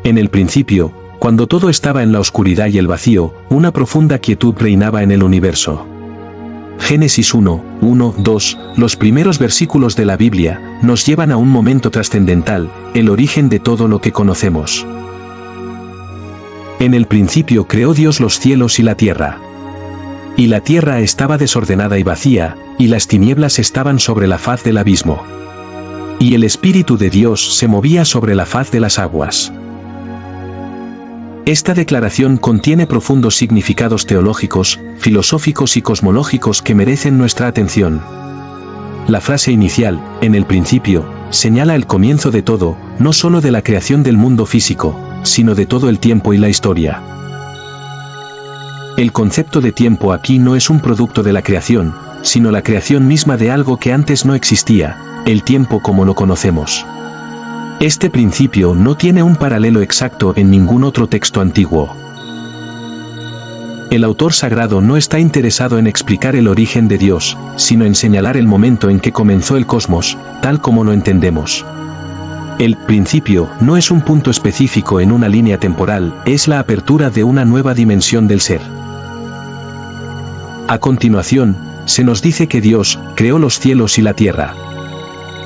En el principio, cuando todo estaba en la oscuridad y el vacío, una profunda quietud reinaba en el universo. Génesis 1:1-2, los primeros versículos de la Biblia, nos llevan a un momento trascendental, el origen de todo lo que conocemos. En el principio creó Dios los cielos y la tierra. Y la tierra estaba desordenada y vacía, y las tinieblas estaban sobre la faz del abismo. Y el Espíritu de Dios se movía sobre la faz de las aguas. Esta declaración contiene profundos significados teológicos, filosóficos y cosmológicos que merecen nuestra atención. La frase inicial, en el principio, señala el comienzo de todo, no solo de la creación del mundo físico, sino de todo el tiempo y la historia. El concepto de tiempo aquí no es un producto de la creación, sino la creación misma de algo que antes no existía, el tiempo como lo conocemos. Este principio no tiene un paralelo exacto en ningún otro texto antiguo. El autor sagrado no está interesado en explicar el origen de Dios, sino en señalar el momento en que comenzó el cosmos, tal como lo entendemos. El principio no es un punto específico en una línea temporal, es la apertura de una nueva dimensión del ser. A continuación, se nos dice que Dios creó los cielos y la tierra.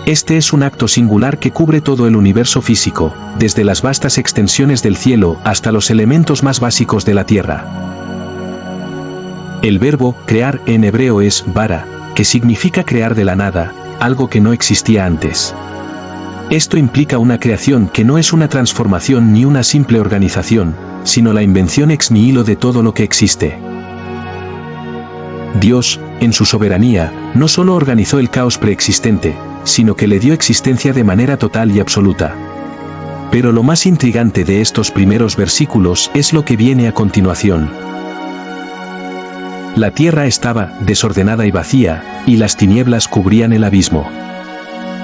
Este es un acto singular que cubre todo el universo físico, desde las vastas extensiones del cielo hasta los elementos más básicos de la tierra. El verbo crear en hebreo es bara, que significa crear de la nada, algo que no existía antes. Esto implica una creación que no es una transformación ni una simple organización, sino la invención ex nihilo de todo lo que existe. Dios, en su soberanía, no solo organizó el caos preexistente, sino que le dio existencia de manera total y absoluta. Pero lo más intrigante de estos primeros versículos es lo que viene a continuación. La tierra estaba desordenada y vacía, y las tinieblas cubrían el abismo.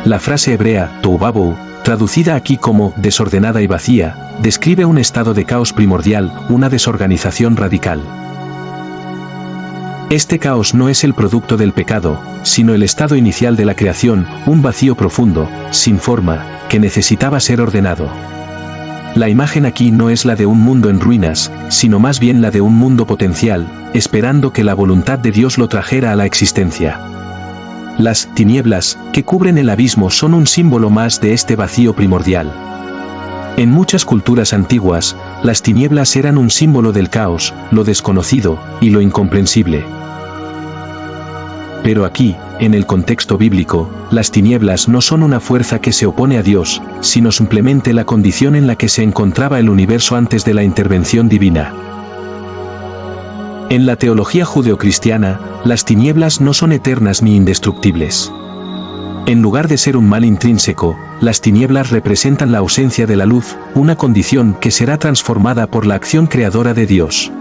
La frase hebrea, tohu vabohu, traducida aquí como desordenada y vacía, describe un estado de caos primordial, una desorganización radical. Este caos no es el producto del pecado, sino el estado inicial de la creación, un vacío profundo, sin forma, que necesitaba ser ordenado. La imagen aquí no es la de un mundo en ruinas, sino más bien la de un mundo potencial, esperando que la voluntad de Dios lo trajera a la existencia. Las tinieblas, que cubren el abismo, son un símbolo más de este vacío primordial. En muchas culturas antiguas, las tinieblas eran un símbolo del caos, lo desconocido, y lo incomprensible. Pero aquí, en el contexto bíblico, las tinieblas no son una fuerza que se opone a Dios, sino simplemente la condición en la que se encontraba el universo antes de la intervención divina. En la teología judeocristiana, las tinieblas no son eternas ni indestructibles. En lugar de ser un mal intrínseco, las tinieblas representan la ausencia de la luz, una condición que será transformada por la acción creadora de Dios.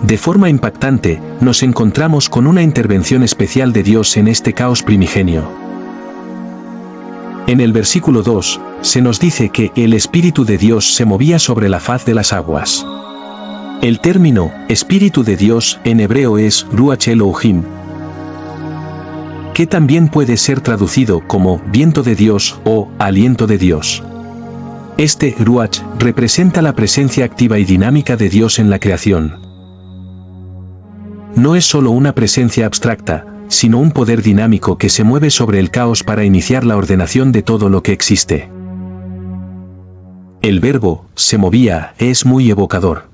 De forma impactante, nos encontramos con una intervención especial de Dios en este caos primigenio. En el versículo 2, se nos dice que el Espíritu de Dios se movía sobre la faz de las aguas. El término Espíritu de Dios en hebreo es Ruach Elohim, que también puede ser traducido como viento de Dios o aliento de Dios. Este Ruach representa la presencia activa y dinámica de Dios en la creación. No es solo una presencia abstracta, sino un poder dinámico que se mueve sobre el caos para iniciar la ordenación de todo lo que existe. El verbo se movía es muy evocador.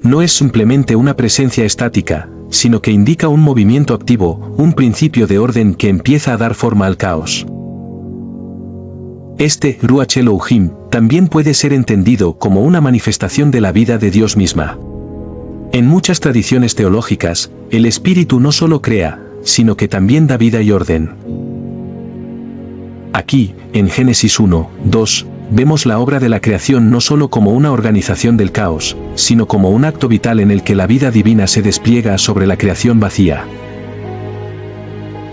No es simplemente una presencia estática, sino que indica un movimiento activo, un principio de orden que empieza a dar forma al caos. Este Ruach Elohim también puede ser entendido como una manifestación de la vida de Dios misma. En muchas tradiciones teológicas, el Espíritu no solo crea, sino que también da vida y orden. Aquí, en Génesis 1:2, vemos la obra de la creación no solo como una organización del caos, sino como un acto vital en el que la vida divina se despliega sobre la creación vacía.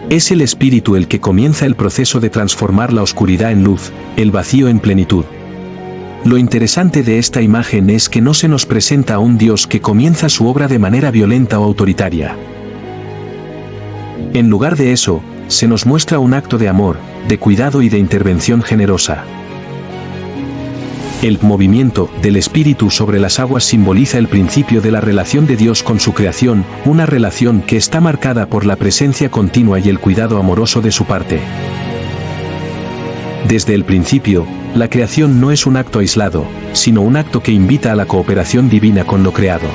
Es el Espíritu el que comienza el proceso de transformar la oscuridad en luz, el vacío en plenitud. Lo interesante de esta imagen es que no se nos presenta a un Dios que comienza su obra de manera violenta o autoritaria. En lugar de eso, se nos muestra un acto de amor, de cuidado y de intervención generosa. El movimiento del Espíritu sobre las aguas simboliza el principio de la relación de Dios con su creación, una relación que está marcada por la presencia continua y el cuidado amoroso de su parte. Desde el principio, la creación no es un acto aislado, sino un acto que invita a la cooperación divina con lo creado.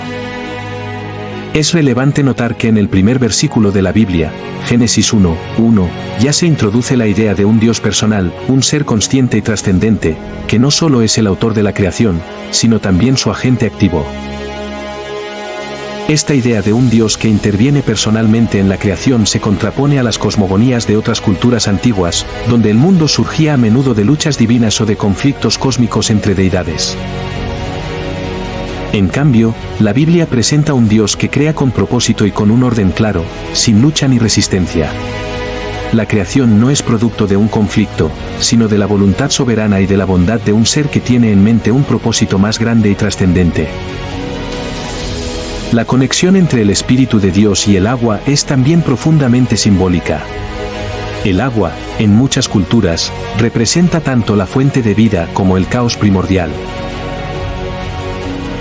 Es relevante notar que en el primer versículo de la Biblia, Génesis 1:1, ya se introduce la idea de un Dios personal, un ser consciente y trascendente, que no solo es el autor de la creación, sino también su agente activo. Esta idea de un Dios que interviene personalmente en la creación se contrapone a las cosmogonías de otras culturas antiguas, donde el mundo surgía a menudo de luchas divinas o de conflictos cósmicos entre deidades. En cambio, la Biblia presenta un Dios que crea con propósito y con un orden claro, sin lucha ni resistencia. La creación no es producto de un conflicto, sino de la voluntad soberana y de la bondad de un ser que tiene en mente un propósito más grande y trascendente. La conexión entre el Espíritu de Dios y el agua es también profundamente simbólica. El agua, en muchas culturas, representa tanto la fuente de vida como el caos primordial.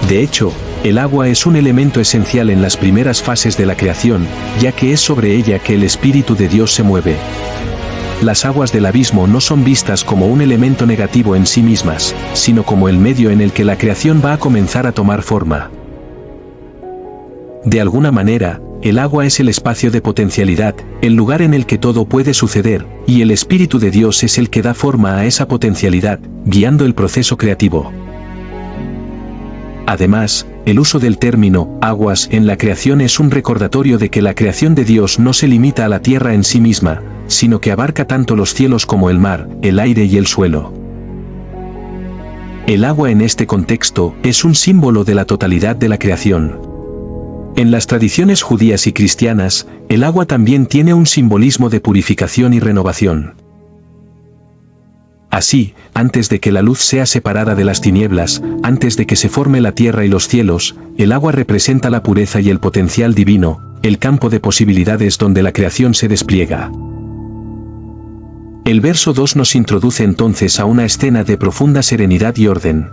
De hecho, el agua es un elemento esencial en las primeras fases de la creación, ya que es sobre ella que el Espíritu de Dios se mueve. Las aguas del abismo no son vistas como un elemento negativo en sí mismas, sino como el medio en el que la creación va a comenzar a tomar forma. De alguna manera, el agua es el espacio de potencialidad, el lugar en el que todo puede suceder, y el Espíritu de Dios es el que da forma a esa potencialidad, guiando el proceso creativo. Además, el uso del término aguas en la creación es un recordatorio de que la creación de Dios no se limita a la tierra en sí misma, sino que abarca tanto los cielos como el mar, el aire y el suelo. El agua en este contexto es un símbolo de la totalidad de la creación. En las tradiciones judías y cristianas, el agua también tiene un simbolismo de purificación y renovación. Así, antes de que la luz sea separada de las tinieblas, antes de que se forme la tierra y los cielos, el agua representa la pureza y el potencial divino, el campo de posibilidades donde la creación se despliega. El verso 2 nos introduce entonces a una escena de profunda serenidad y orden.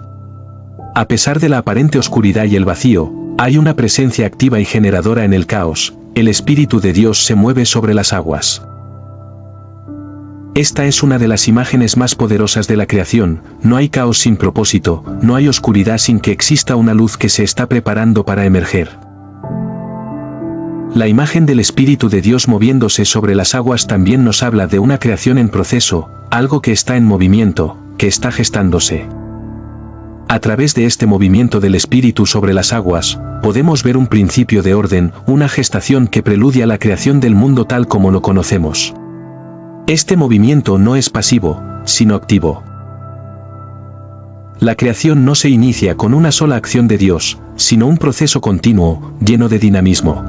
A pesar de la aparente oscuridad y el vacío, hay una presencia activa y generadora en el caos, el Espíritu de Dios se mueve sobre las aguas. Esta es una de las imágenes más poderosas de la creación, no hay caos sin propósito, no hay oscuridad sin que exista una luz que se está preparando para emerger. La imagen del Espíritu de Dios moviéndose sobre las aguas también nos habla de una creación en proceso, algo que está en movimiento, que está gestándose. A través de este movimiento del Espíritu sobre las aguas, podemos ver un principio de orden, una gestación que preludia la creación del mundo tal como lo conocemos. Este movimiento no es pasivo, sino activo. La creación no se inicia con una sola acción de Dios, sino un proceso continuo, lleno de dinamismo.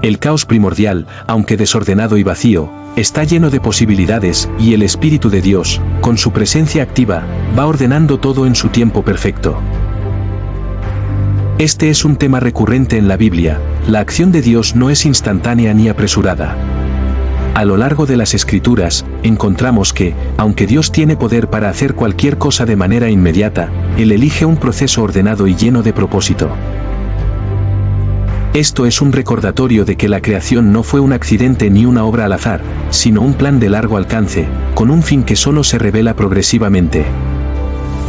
El caos primordial, aunque desordenado y vacío, está lleno de posibilidades, y el Espíritu de Dios, con su presencia activa, va ordenando todo en su tiempo perfecto. Este es un tema recurrente en la Biblia, la acción de Dios no es instantánea ni apresurada. A lo largo de las Escrituras, encontramos que, aunque Dios tiene poder para hacer cualquier cosa de manera inmediata, Él elige un proceso ordenado y lleno de propósito. Esto es un recordatorio de que la creación no fue un accidente ni una obra al azar, sino un plan de largo alcance, con un fin que solo se revela progresivamente.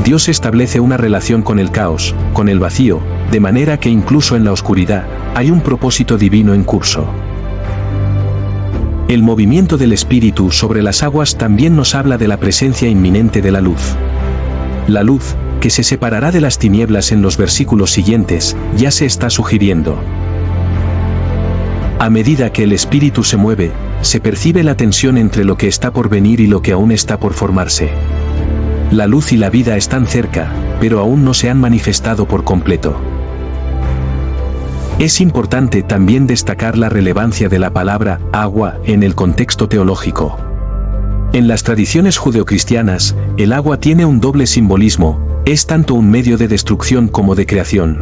Dios establece una relación con el caos, con el vacío, de manera que incluso en la oscuridad, hay un propósito divino en curso. El movimiento del Espíritu sobre las aguas también nos habla de la presencia inminente de la luz. La luz, que se separará de las tinieblas en los versículos siguientes, ya se está sugiriendo. A medida que el Espíritu se mueve, se percibe la tensión entre lo que está por venir y lo que aún está por formarse. La luz y la vida están cerca, pero aún no se han manifestado por completo. Es importante también destacar la relevancia de la palabra agua en el contexto teológico. En las tradiciones judeocristianas, el agua tiene un doble simbolismo, es tanto un medio de destrucción como de creación.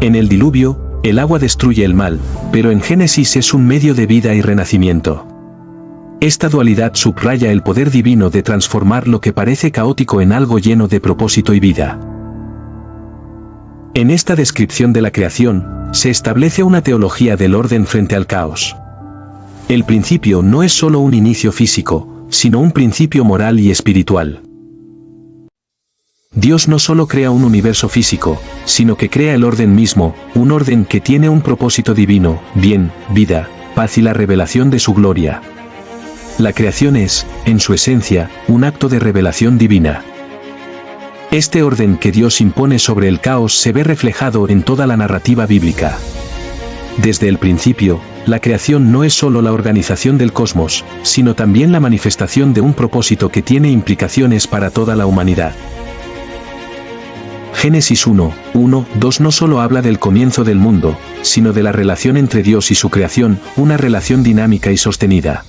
En el diluvio, el agua destruye el mal, pero en Génesis es un medio de vida y renacimiento. Esta dualidad subraya el poder divino de transformar lo que parece caótico en algo lleno de propósito y vida. En esta descripción de la creación, se establece una teología del orden frente al caos. El principio no es solo un inicio físico, sino un principio moral y espiritual. Dios no solo crea un universo físico, sino que crea el orden mismo, un orden que tiene un propósito divino, bien, vida, paz y la revelación de su gloria. La creación es, en su esencia, un acto de revelación divina. Este orden que Dios impone sobre el caos se ve reflejado en toda la narrativa bíblica. Desde el principio, la creación no es solo la organización del cosmos, sino también la manifestación de un propósito que tiene implicaciones para toda la humanidad. Génesis 1:1-2 no solo habla del comienzo del mundo, sino de la relación entre Dios y su creación, una relación dinámica y sostenida.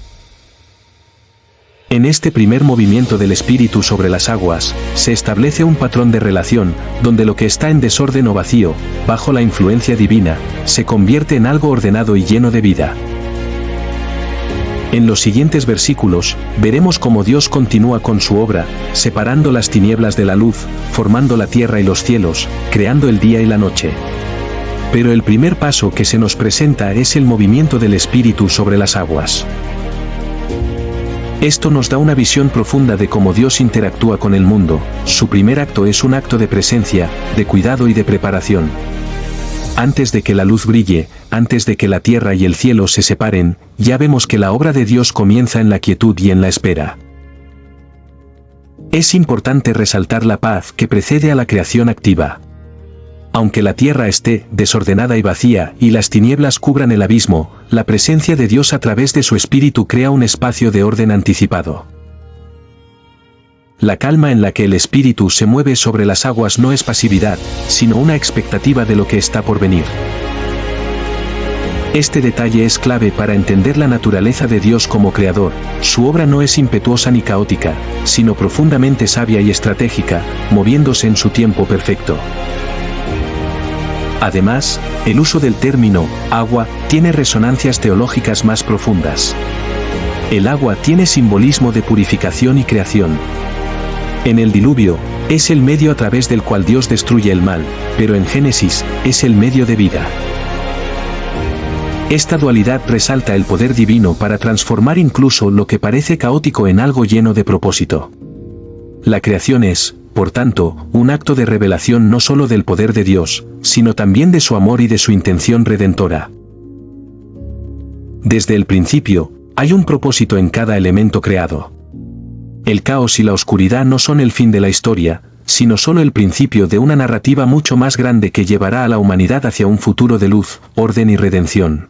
En este primer movimiento del Espíritu sobre las aguas, se establece un patrón de relación, donde lo que está en desorden o vacío, bajo la influencia divina, se convierte en algo ordenado y lleno de vida. En los siguientes versículos, veremos cómo Dios continúa con su obra, separando las tinieblas de la luz, formando la tierra y los cielos, creando el día y la noche. Pero el primer paso que se nos presenta es el movimiento del Espíritu sobre las aguas. Esto nos da una visión profunda de cómo Dios interactúa con el mundo. Su primer acto es un acto de presencia, de cuidado y de preparación. Antes de que la luz brille, antes de que la tierra y el cielo se separen, ya vemos que la obra de Dios comienza en la quietud y en la espera. Es importante resaltar la paz que precede a la creación activa. Aunque la tierra esté desordenada y vacía y las tinieblas cubran el abismo, la presencia de Dios a través de su Espíritu crea un espacio de orden anticipado. La calma en la que el Espíritu se mueve sobre las aguas no es pasividad, sino una expectativa de lo que está por venir. Este detalle es clave para entender la naturaleza de Dios como creador. Su obra no es impetuosa ni caótica, sino profundamente sabia y estratégica, moviéndose en su tiempo perfecto. Además, el uso del término agua tiene resonancias teológicas más profundas. El agua tiene simbolismo de purificación y creación. En el diluvio, es el medio a través del cual Dios destruye el mal, pero en Génesis, es el medio de vida. Esta dualidad resalta el poder divino para transformar incluso lo que parece caótico en algo lleno de propósito. La creación es, por tanto, un acto de revelación no solo del poder de Dios, sino también de su amor y de su intención redentora. Desde el principio, hay un propósito en cada elemento creado. El caos y la oscuridad no son el fin de la historia, sino solo el principio de una narrativa mucho más grande que llevará a la humanidad hacia un futuro de luz, orden y redención.